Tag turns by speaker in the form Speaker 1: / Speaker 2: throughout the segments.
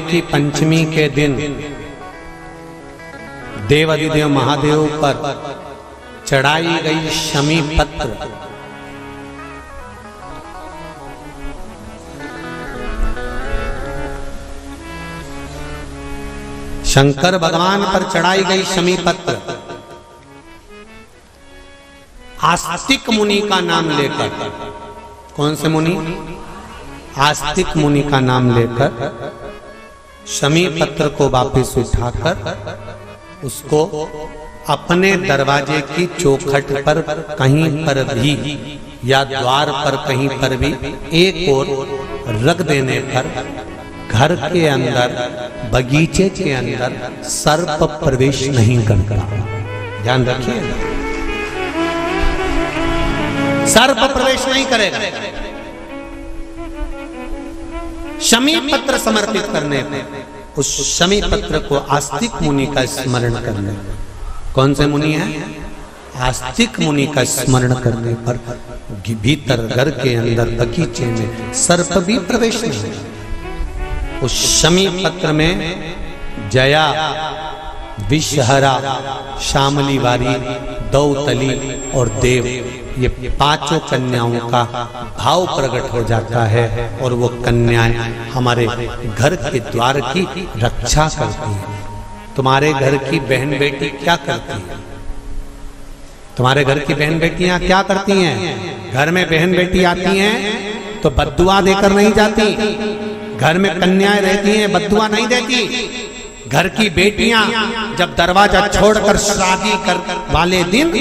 Speaker 1: की पंचमी के दिन देवाधिदेव महादेव पर चढ़ाई गई शमी पत्र शंकर भगवान पर चढ़ाई गई शमी पत्र आस्तिक मुनि का नाम लेकर, कौन से मुनि? आस्तिक मुनि का नाम लेकर शमी पत्र को वापस उठाकर उसको अपने दरवाजे की चौखट पर कहीं पर भी या द्वार पर कहीं पर भी एक ओर रख देने पर घर के अंदर, बगीचे के अंदर सर्प प्रवेश नहीं करता। ध्यान रखिए, सर्प प्रवेश नहीं करेगा। शमी पत्र समर्पित करने पर, उस शमी पत्र को आस्तिक मुनि का स्मरण करने पर, कौन से मुनि है? आस्तिक मुनि का स्मरण करने पर भीतर घर के अंदर बगीचे में सर्प भी प्रवेश नहीं। उस शमी पत्र में जया, विषहरा, शामली वारी, दौतली और देव, ये पांचों कन्याओं का भाव प्रकट हो जाता है और वो कन्याएं हमारे घर के द्वार की रक्षा करती हैं। तुम्हारे घर की बहन बेटी क्या करती है? तुम्हारे घर की बहन बेटियां क्या करती हैं? घर में बहन बेटी आती हैं तो बद्दुआ देकर नहीं जाती। घर में कन्याएं रहती हैं, बद्दुआ नहीं देती। घर की बेटियां जब दरवाजा छोड़कर शादी कर वाले दिन,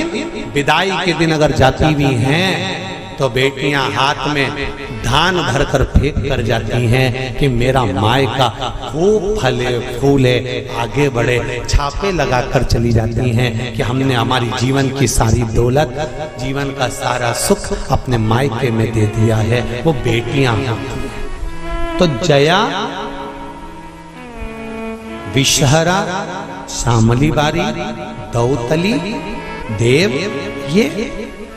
Speaker 1: विदाई के दिन अगर जाती भी हैं तो बेटियां हाथ में धान भरकर फेंक कर जाती हैं कि मेरा मायका खूब फले फूले आगे बढ़े। छापे लगाकर चली जाती हैं कि हमने हमारी जीवन की सारी दौलत, जीवन का सारा सुख अपने मायके में दे दिया है। वो बेटियां तो जया, विषहरा, शामली बारी, दौतली, देव, ये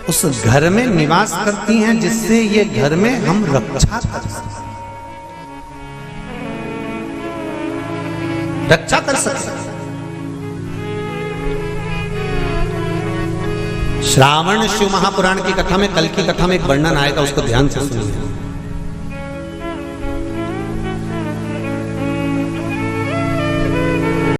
Speaker 1: उस घर में निवास करती हैं जिससे ये घर में हम रक्षा कर सकते, रक्षा कर सकते। श्रावण शिव महापुराण की कथा में, कल की कथा में एक वर्णन आएगा, उसको ध्यान से सुनिए।